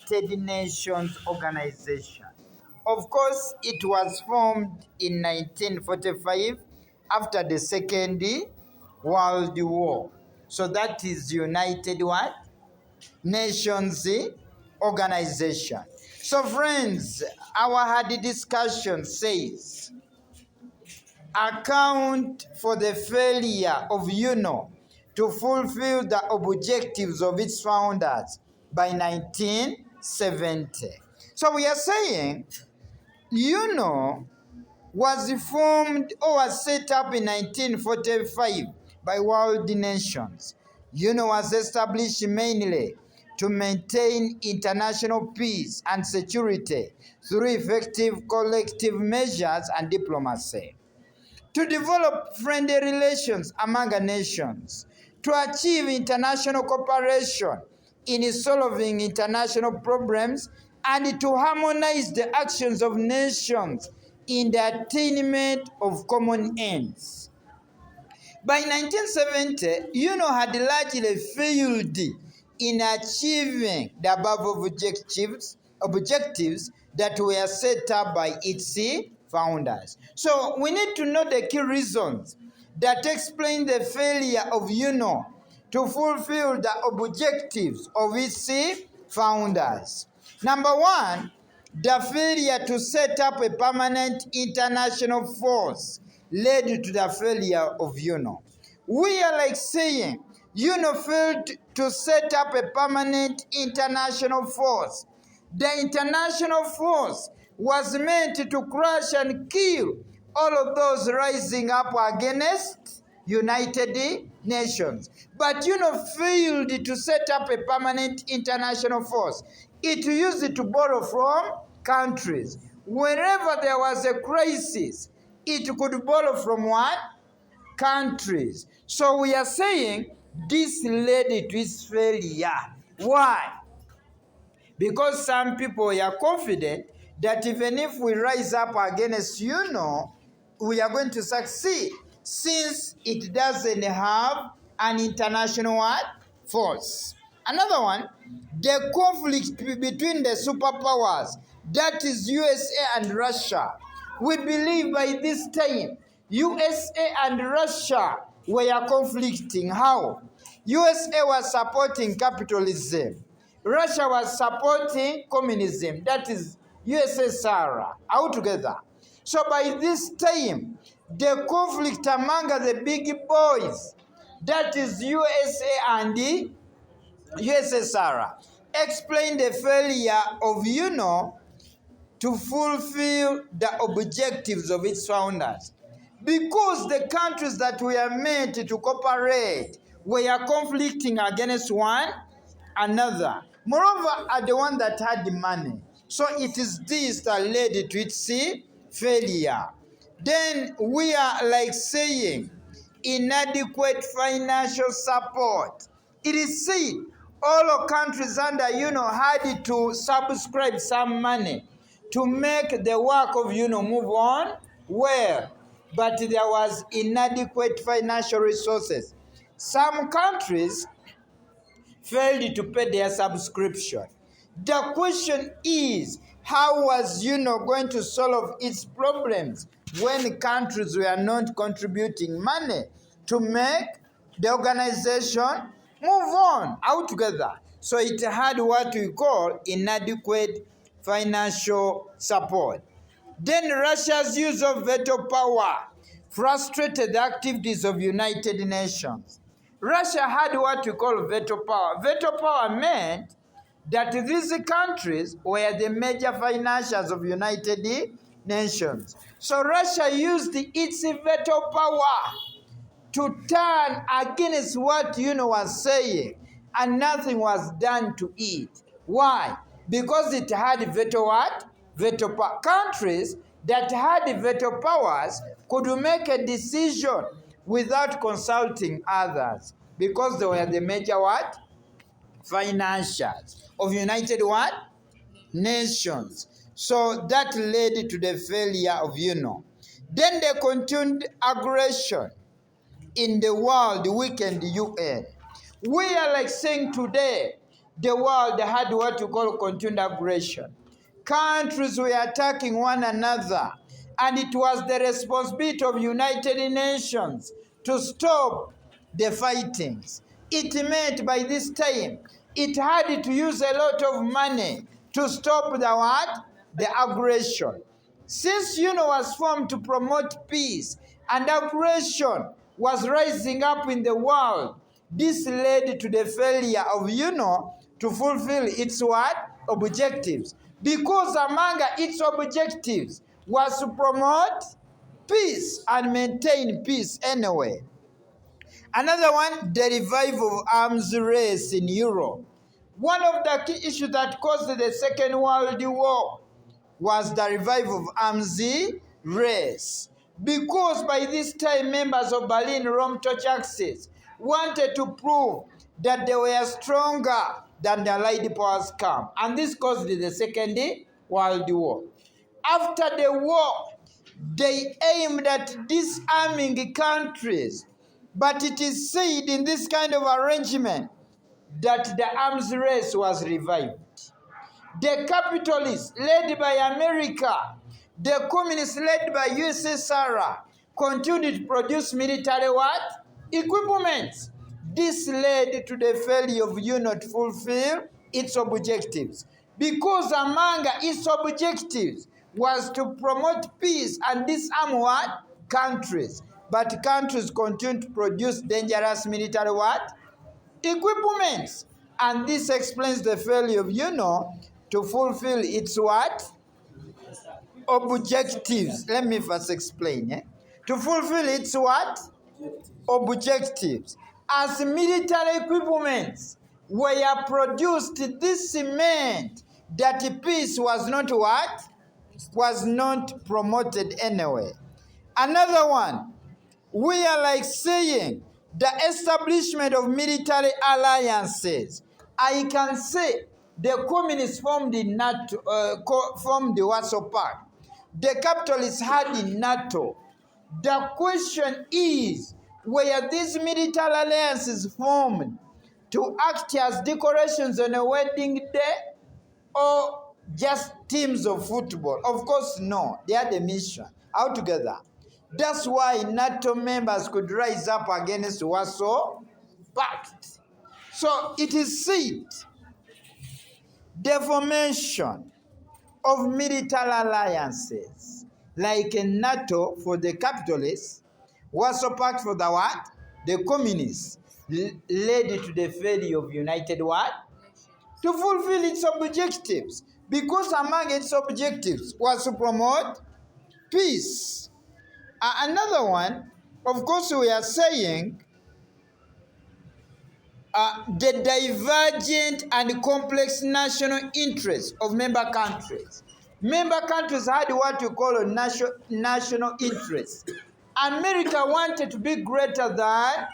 United Nations organization. Of course, it was formed in 1945 after the Second World War. So that is United what? Nations organization. So friends, our hard discussion says, account for the failure of UNO to fulfill the objectives of its founders by 1970. So we are saying UNO was formed or was set up in 1945 by world nations. UNO was established mainly to maintain international peace and security through effective collective measures and diplomacy, to develop friendly relations among nations, to achieve international cooperation in solving international problems, and to harmonize the actions of nations in the attainment of common ends. By 1970, UNO had largely failed in achieving the above objectives that were set up by its founders. So we need to know the key reasons that explain the failure of UNO to fulfill the objectives of its founders. Number one, the failure to set up a permanent international force led to the failure of UNO. We are like saying UNO failed to set up a permanent international force. The international force was meant to crush and kill all of those rising up against United Nations. But UNO failed to set up a permanent international force. It used to borrow from countries. Wherever there was a crisis, it could borrow from what? Countries. So we are saying this led to its failure. Why? Because some people are confident that even if we rise up against UNO, we are going to succeed, since it doesn't have an international force. Another one, the conflict between the superpowers, that is USA and Russia. We believe by this time, USA and Russia were conflicting. How? USA was supporting capitalism. Russia was supporting communism, that is USSR, altogether. So by this time, the conflict among the big boys, that is USA and the USSR, explained the failure of UNO to fulfill the objectives of its founders. Because the countries that were meant to cooperate were conflicting against one another. Moreover, are the one that had the money. So it is this that led to its failure. Then we are like saying inadequate financial support. It is said all countries under UNO had to subscribe some money to make the work of UNO move on well. But there was inadequate financial resources. Some countries failed to pay their subscription. The question is, how was UNO going to solve its problems when countries were not contributing money to make the organization move on altogether? So it had what we call inadequate financial support. Then Russia's use of veto power frustrated the activities of United Nations. Russia had what we call veto power. Veto power meant that these countries were the major financiers of United Nations. So Russia used its veto power to turn against what UNO was saying, and nothing was done to it. Why? Because it had veto what? Veto power. Countries that had veto powers could make a decision without consulting others, because they were the major what? Financiers of United what? Nations. So that led to the failure of UNO. Then the continued aggression in the world weakened the UN. We are like saying today, the world had what we call continued aggression. Countries were attacking one another, and it was the responsibility of United Nations to stop the fightings. It meant by this time it had to use a lot of money to stop the what? The aggression. Since UNO was formed to promote peace and aggression was rising up in the world, this led to the failure of UNO to fulfill its what? Objectives. Because among its objectives was to promote peace and maintain peace anyway. Another one, the revival of arms race in Europe. One of the key issues that caused the Second World War was the revival of arms race. Because by this time, members of Berlin-Rome Torch Axis wanted to prove that they were stronger than the Allied powers come. And this caused the Second World War. After the war, they aimed at disarming countries. But it is said in this kind of arrangement that the arms race was revived. The capitalists led by America, the communists led by USSR, continued to produce military what? Equipment. This led to the failure of UNO to fulfill its objectives. Because among its objectives was to promote peace and disarm what? Countries. But countries continue to produce dangerous military what? Equipment. And this explains the failure of UNO to fulfill its what? Objectives. Let me first explain. To fulfill its what? Objectives. As military equipment were produced, this meant that peace was not what? Was not promoted anyway. Another one, we are like saying the establishment of military alliances. I can say the communists formed the NATO, formed the Warsaw Pact. The capitalists had the NATO. The question is, were these military alliances formed to act as decorations on a wedding day, or just teams of football? Of course, no. They had a mission altogether. That's why NATO members could rise up against Warsaw Pact. So it is said the formation of military alliances like NATO for the capitalists, Warsaw Pact for the what? The communists, led to the failure of United what? To fulfill its objectives. Because among its objectives was to promote peace. Another one, of course, we are saying the divergent and complex national interests of member countries. Member countries had what you call a national interest. America wanted to be greater than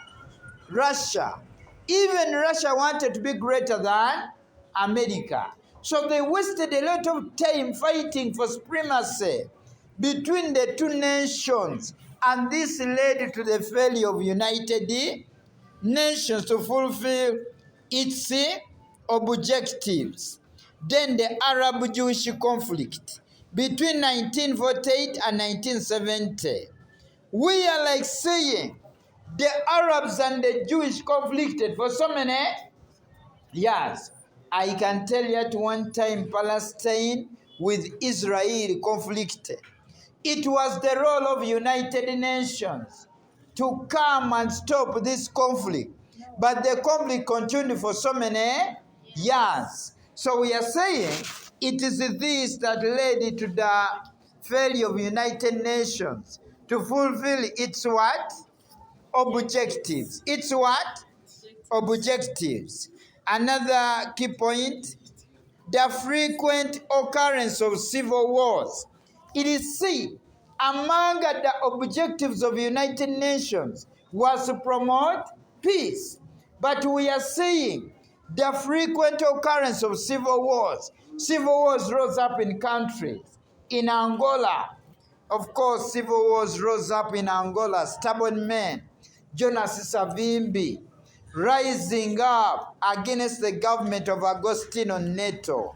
Russia. Even Russia wanted to be greater than America. So they wasted a lot of time fighting for supremacy between the two nations. And this led to the failure of United Nations to fulfill its objectives. Then the Arab-Jewish conflict between 1948 and 1970. We are like saying the Arabs and the Jewish conflicted for so many years. I can tell you at one time Palestine with Israel conflicted. It was the role of United Nations to come and stop this conflict. But the conflict continued for so many years. So we are saying it is this that led to the failure of United Nations to fulfill its what? Objectives. Its what? Objectives. Another key point, the frequent occurrence of civil wars. It is said among the objectives of United Nations was to promote peace. But we are saying the frequent occurrence of civil wars. Civil wars rose up in countries. In Angola, of course, civil wars rose up in Angola. Stubborn men, Jonas Savimbi, rising up against the government of Agostino Neto.